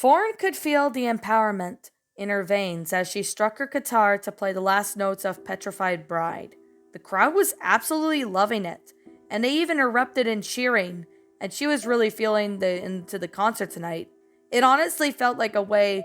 Foreign could feel the empowerment in her veins as she struck her guitar to play the last notes of Petrified Bride. The crowd was absolutely loving it, and they even erupted in cheering, and she was really feeling into the concert tonight. It honestly felt like a way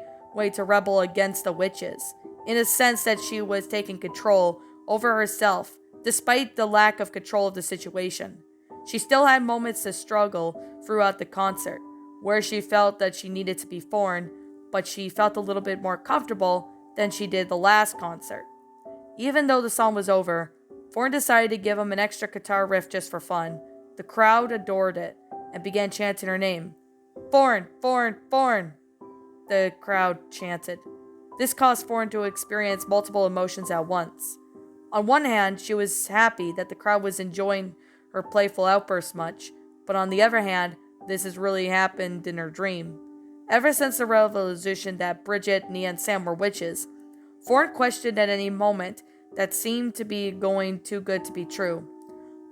to rebel against the witches, in a sense that she was taking control over herself, despite the lack of control of the situation. She still had moments to struggle throughout the concert, where she felt that she needed to be foreign, but she felt a little bit more comfortable than she did the last concert. Even though the song was over, Foreign decided to give him an extra guitar riff just for fun. The crowd adored it and began chanting her name. Foreign, Foreign, Foreign, the crowd chanted. This caused Foreign to experience multiple emotions at once. On one hand, she was happy that the crowd was enjoying her playful outbursts much, but on the other hand, this has really happened in her dream. Ever since the revelation that Bridget, Nia, and Sam were witches, Foreign questioned at any moment that seemed to be going too good to be true.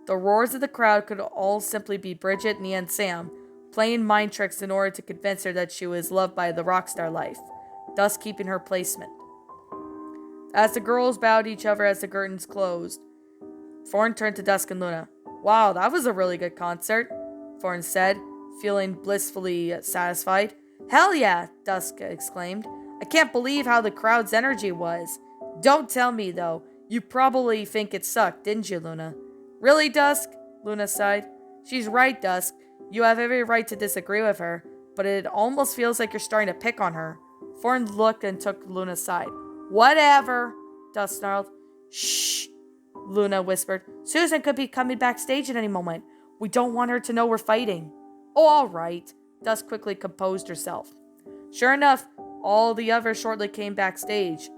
The roars of the crowd could all simply be Bridget, Nia, and Sam playing mind tricks in order to convince her that she was loved by the rockstar life, thus keeping her placement. As the girls bowed each other as the curtains closed, Foreign turned to Dusk and Luna. Wow, that was a really good concert, Foreign said, feeling blissfully satisfied. Hell yeah, Dusk exclaimed. I can't believe how the crowd's energy was. Don't tell me, though. You probably think it sucked, didn't you, Luna? Really, Dusk? Luna sighed. She's right, Dusk. You have every right to disagree with her, but it almost feels like you're starting to pick on her. Foreign looked and took Luna's side. Whatever, Dusk snarled. Shh, Luna whispered. Susan could be coming backstage at any moment. We don't want her to know we're fighting. Oh, all right. Dusk quickly composed herself. Sure enough, all the others shortly came backstage.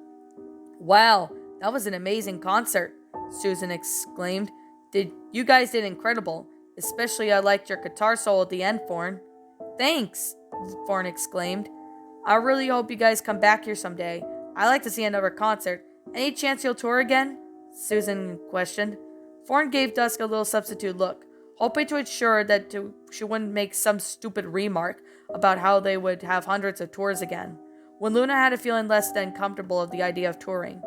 Wow, that was an amazing concert, Susan exclaimed. You guys did incredible. Especially I liked your guitar solo at the end, Foreign. Thanks, Foreign exclaimed. I really hope you guys come back here someday. I'd like to see another concert. Any chance you'll tour again? Susan questioned. Foreign gave Dusk a little substitute look, hoping to ensure that she wouldn't make some stupid remark about how they would have hundreds of tours again, when Luna had a feeling less than comfortable of the idea of touring.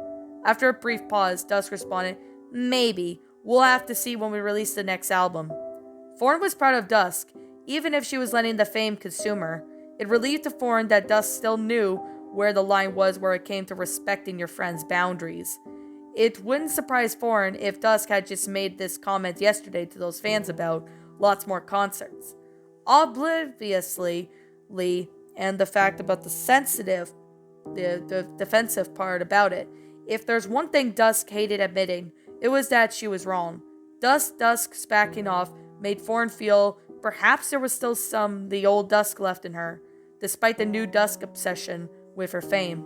After a brief pause, Dusk responded, Maybe. We'll have to see when we release the next album. Foreign was proud of Dusk, even if she was letting the fame consume her. It relieved Foreign that Dusk still knew where the line was where it came to respecting your friend's boundaries. It wouldn't surprise Foreign if Dusk had just made this comment yesterday to those fans about lots more concerts. Obliviously, and the fact about the defensive part about it, if there's one thing Dusk hated admitting, it was that she was wrong. Dusk's backing off made Foreign feel perhaps there was still the old Dusk left in her, despite the new Dusk obsession with her fame.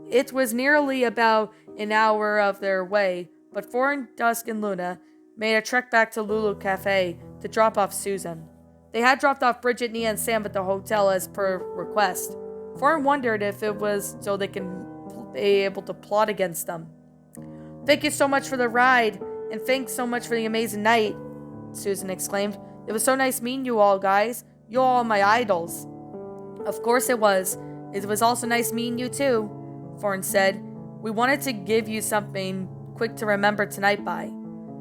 It was nearly about an hour of their way, but Foreign, Dusk, and Luna made a trek back to Lulu Cafe to drop off Susan. They had dropped off Bridget, Nia, and Sam at the hotel as per request. Foreign wondered if it was so they can be able to plot against them. Thank you so much for the ride, and thanks so much for the amazing night, Susan exclaimed. It was so nice meeting you all, guys. You're all my idols. Of course it was. It was also nice meeting you too, Foreign said. We wanted to give you something quick to remember tonight by.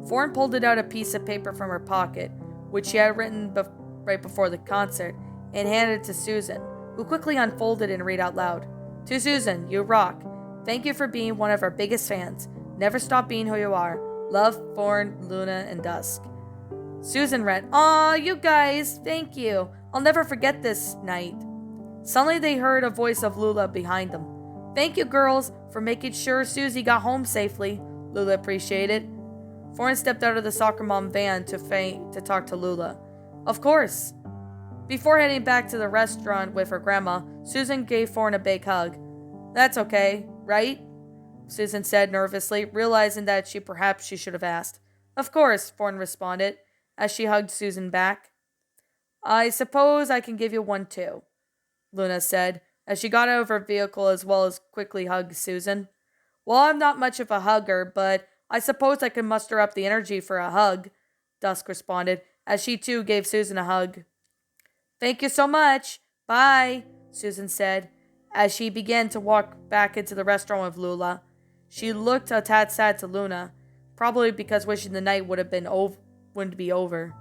Foreign pulled out a piece of paper from her pocket, which she had written right before the concert, and handed it to Susan, who quickly unfolded it and read out loud. To Susan, you rock. Thank you for being one of our biggest fans. Never stop being who you are. Love, Foreign, Luna, and Dusk. Susan read, Aw, you guys, thank you. I'll never forget this night. Suddenly they heard a voice of Lula behind them. Thank you, girls, for making sure Susie got home safely. Lula appreciated. Foreign stepped out of the soccer mom van to talk to Lula. Of course. Before heading back to the restaurant with her grandma, Susan gave Foreign a big hug. That's okay, right? Susan said nervously, realizing that she should have asked. Of course, Foreign responded, as she hugged Susan back. I suppose I can give you one too, Luna said, as she got out of her vehicle as well as quickly hugged Susan. Well, I'm not much of a hugger, but I suppose I can muster up the energy for a hug, Dusk responded, as she too gave Susan a hug. Thank you so much. Bye, Susan said, as she began to walk back into the restaurant with Lula. She looked a tad sad to Luna, probably because wishing the night wouldn't be over.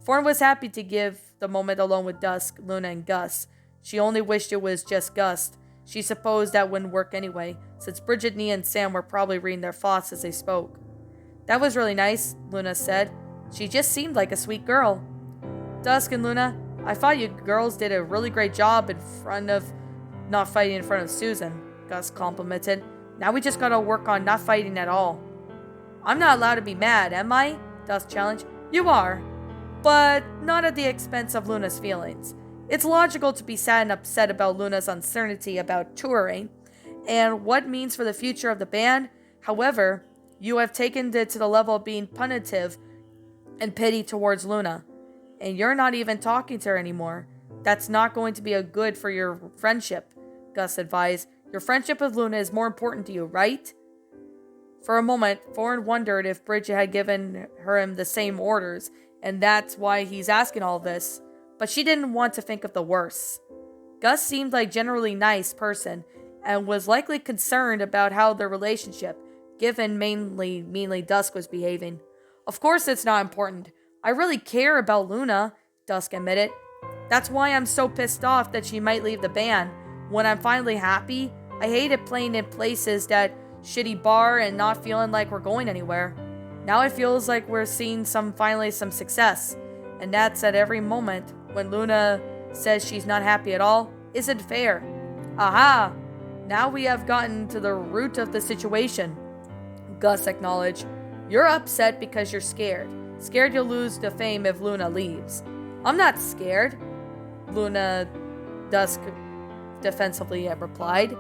Thorn was happy to give the moment alone with Dusk, Luna, and Gus. She only wished it was just Gus. She supposed that wouldn't work anyway, since Bridget, Nia, and Sam were probably reading their thoughts as they spoke. That was really nice, Luna said. She just seemed like a sweet girl. Dusk and Luna, I thought you girls did a really great job not fighting in front of Susan, Gus complimented. Now we just gotta work on not fighting at all. I'm not allowed to be mad, am I? Dusk challenged. You are, but not at the expense of Luna's feelings. It's logical to be sad and upset about Luna's uncertainty about touring and what it means for the future of the band. However, you have taken it to the level of being punitive and pity towards Luna, and you're not even talking to her anymore. That's not going to be a good for your friendship, Gus advised. Your friendship with Luna is more important to you, right? For a moment, Thorn wondered if Bridget had given him the same orders, and that's why he's asking all this. But she didn't want to think of the worst. Gus seemed like a generally nice person, and was likely concerned about how their relationship, given mainly Dusk, was behaving. Of course it's not important. I really care about Luna, Dusk admitted. That's why I'm so pissed off that she might leave the band. When I'm finally happy, I hated playing in places that shitty bar and not feeling like we're going anywhere. Now it feels like we're seeing finally some success. And that's at every moment when Luna says she's not happy at all isn't fair. Aha! Now we have gotten to the root of the situation, Gus acknowledged. You're upset because you're scared. Scared you'll lose the fame if Luna leaves. I'm not scared, Dusk defensively replied.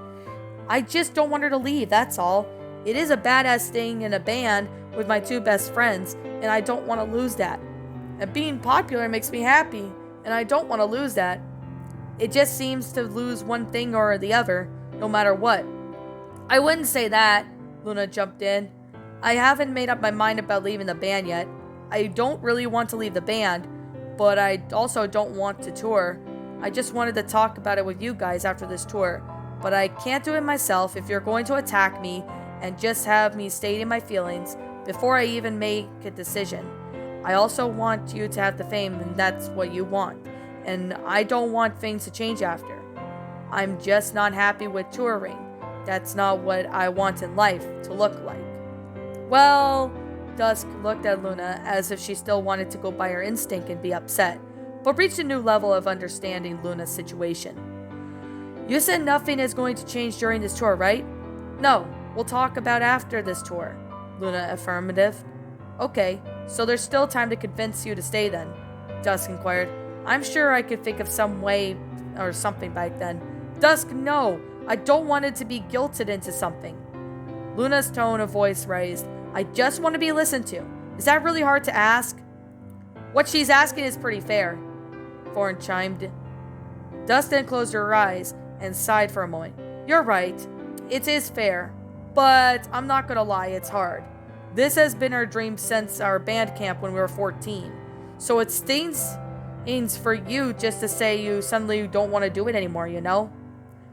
I just don't want her to leave, that's all. It is a badass staying in a band with my two best friends, and I don't want to lose that. And being popular makes me happy, and I don't want to lose that. It just seems to lose one thing or the other, no matter what. I wouldn't say that, Luna jumped in. I haven't made up my mind about leaving the band yet. I don't really want to leave the band, but I also don't want to tour. I just wanted to talk about it with you guys after this tour, but I can't do it myself if you're going to attack me and just have me stating my feelings before I even make a decision. I also want you to have the fame, and that's what you want, and I don't want things to change after. I'm just not happy with touring. That's not what I want in life to look like. Well, Dusk looked at Luna as if she still wanted to go by her instinct and be upset, but reached a new level of understanding Luna's situation. You said nothing is going to change during this tour, right? No, we'll talk about after this tour, Luna affirmative. Okay, so there's still time to convince you to stay then, Dusk inquired. I'm sure I could think of some way or something back then. Dusk, no! I don't want it to be guilted into something. Luna's tone of voice raised. I just want to be listened to. Is that really hard to ask? What she's asking is pretty fair, Thorn chimed in. Dusk then closed her eyes and sighed for a moment. You're right. It is fair. But I'm not gonna lie, it's hard. This has been our dream since our band camp when we were 14. So it stings for you just to say you suddenly don't want to do it anymore, you know?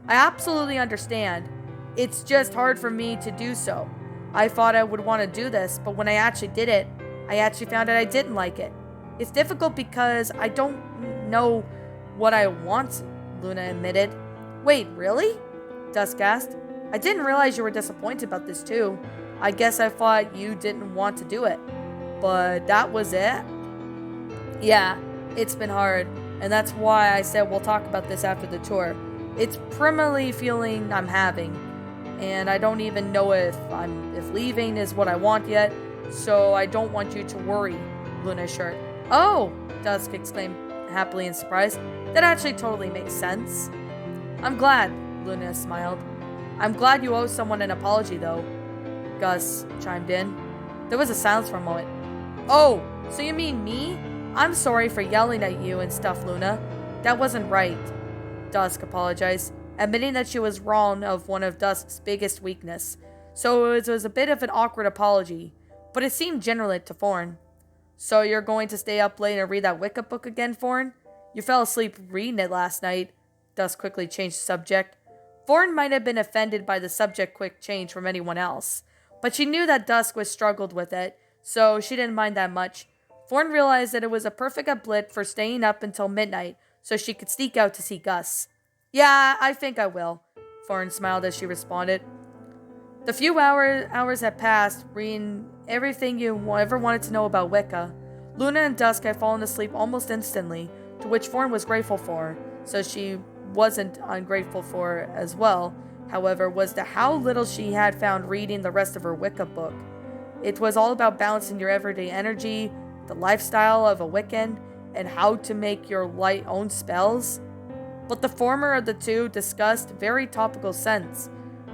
I absolutely understand. It's just hard for me to do so. I thought I would want to do this, but when I actually did it, I actually found out I didn't like it. It's difficult because I don't know what I want, Luna admitted. Wait, really? Dusk asked. I didn't realize you were disappointed about this too. I guess I thought you didn't want to do it. But that was it? Yeah, it's been hard, and that's why I said we'll talk about this after the tour. It's primarily feeling I'm having, and I don't even know if leaving is what I want yet, so I don't want you to worry, Luna assured. Oh, Dusk exclaimed happily in surprise. That actually totally makes sense. I'm glad, Luna smiled. I'm glad you owe someone an apology, though, Gus chimed in. There was a silence for a moment. Oh, so you mean me? I'm sorry for yelling at you and stuff, Luna. That wasn't right, Dusk apologized. admitting that she was wrong of one of Dusk's biggest weakness. So it was a bit of an awkward apology, but it seemed genuine to Thorn. So you're going to stay up late and read that Wicca book again, Thorn? You fell asleep reading it last night. Dusk quickly changed the subject. Thorn might have been offended by the subject quick change from anyone else, but she knew that Dusk was struggled with it, so she didn't mind that much. Thorn realized that it was a perfect uplit for staying up until midnight so she could sneak out to see Gus. Yeah, I think I will, Thorn smiled as she responded. The few hours had passed, reading everything you ever wanted to know about Wicca. Luna and Dusk had fallen asleep almost instantly, to which Thorn was grateful for, so she wasn't ungrateful for as well, however, was to how little she had found reading the rest of her Wicca book. It was all about balancing your everyday energy, the lifestyle of a Wiccan, and how to make your own spells. But the former of the two discussed very topical sense,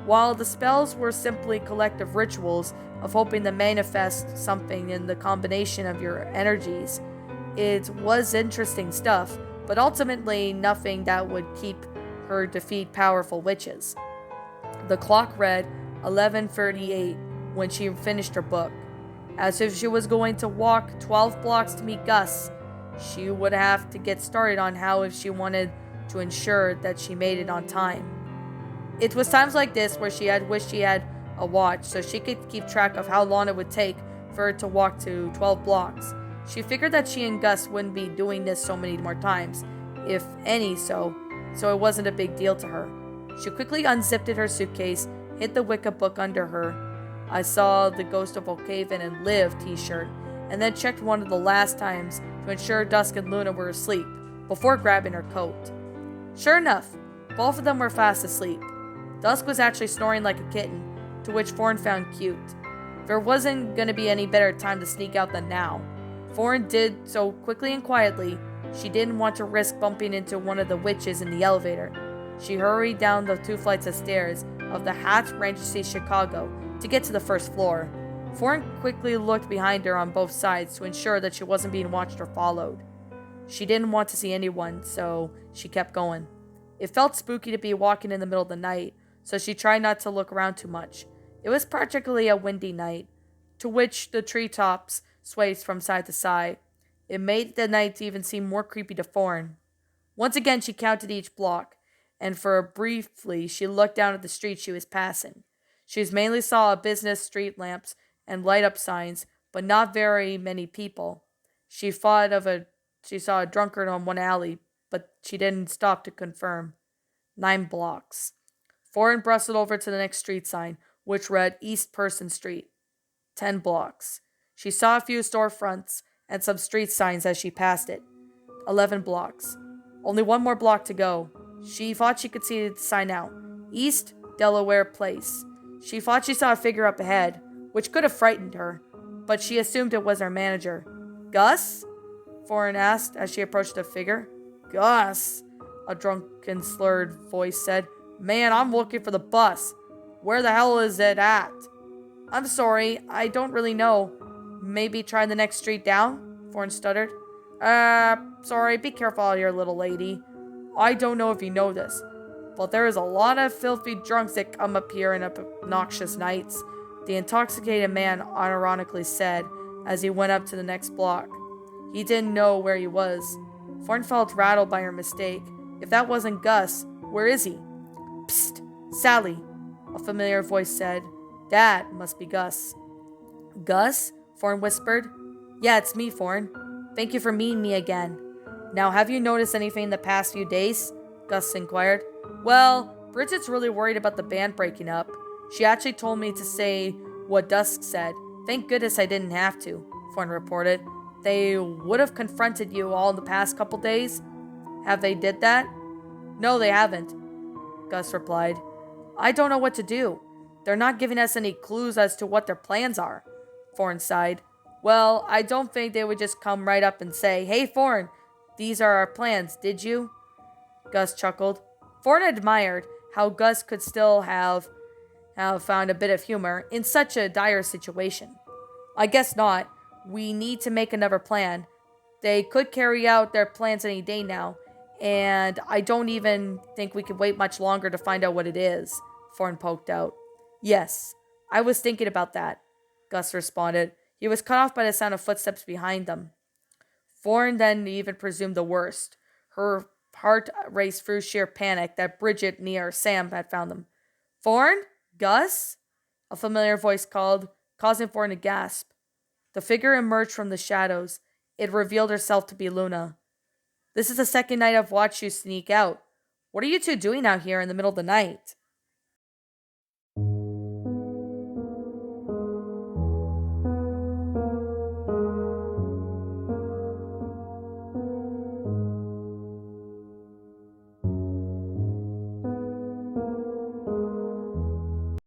while the spells were simply collective rituals of hoping to manifest something in the combination of your energies. It was interesting stuff, but ultimately nothing that would keep her defeat powerful witches. The clock read 11:38 when she finished her book. As if she was going to walk 12 blocks to meet Gus, she would have to get started on how if she wanted to ensure that she made it on time. It was times like this where she had wished she had a watch so she could keep track of how long it would take for her to walk to 12 blocks. She figured that she and Gus wouldn't be doing this so many more times, if any, so it wasn't a big deal to her. She quickly unzipped her suitcase, hid the Wicca book under her. I saw the Ghost of Oakhaven and Live t-shirt, and then checked one of the last times to ensure Dusk and Luna were asleep, before grabbing her coat. Sure enough, both of them were fast asleep. Dusk was actually snoring like a kitten, to which Thorn found cute. There wasn't going to be any better time to sneak out than now. Thorn did so quickly and quietly, she didn't want to risk bumping into one of the witches in the elevator. She hurried down the 2 flights of stairs of the Hats Regency Chicago to get to the first floor. Thorn quickly looked behind her on both sides to ensure that she wasn't being watched or followed. She didn't want to see anyone, so she kept going. It felt spooky to be walking in the middle of the night, so she tried not to look around too much. It was practically a windy night, to which the treetops swayed from side to side. It made the night even seem more creepy to Thorn. Once again she counted each block, and for briefly she looked down at the street she was passing. She mainly saw business street lamps and light-up signs, but not very many people. She saw a drunkard on one alley, but she didn't stop to confirm. 9 blocks. Thorn bustled over to the next street sign, which read East Person Street. 10 blocks. She saw a few storefronts and some street signs as she passed it. 11 blocks. Only one more block to go. She thought she could see the sign out. East Delaware Place. She thought she saw a figure up ahead, which could have frightened her, but she assumed it was her manager. Gus? Thorn asked as she approached the figure. Gus, a drunken slurred voice said. Man, I'm looking for the bus. Where the hell is it at? I'm sorry, I don't really know. Maybe try the next street down? Thorn stuttered. Sorry, be careful out here, little lady. I don't know if you know this, but there is a lot of filthy drunks that come up here on obnoxious nights, the intoxicated man unironically said as he went up to the next block. He didn't know where he was. Thorn felt rattled by her mistake. If that wasn't Gus, where is he? Psst, Sally, a familiar voice said. That must be Gus. Gus? Thorn whispered. Yeah, it's me, Thorn. Thank you for meeting me again. Now, have you noticed anything in the past few days? Gus inquired. Well, Bridget's really worried about the band breaking up. She actually told me to say what Dusk said. Thank goodness I didn't have to, Thorn reported. They would have confronted you all in the past couple days. Have they did that? No, they haven't, Gus replied. I don't know what to do. They're not giving us any clues as to what their plans are, Thorn sighed. Well, I don't think they would just come right up and say, Hey, Thorn, these are our plans, did you? Gus chuckled. Thorn admired how Gus could still have found a bit of humor in such a dire situation. I guess not. We need to make another plan. They could carry out their plans any day now, and I don't even think we could wait much longer to find out what it is, Thorn poked out. Yes, I was thinking about that, Gus responded. He was cut off by the sound of footsteps behind them. Thorn then even presumed the worst. Her heart raced through sheer panic that Bridget, Nia, or Sam had found them. Thorn? Gus? A familiar voice called, causing Thorn to gasp. The figure emerged from the shadows. It revealed herself to be Luna. This is the second night I've watched you sneak out. What are you two doing out here in the middle of the night?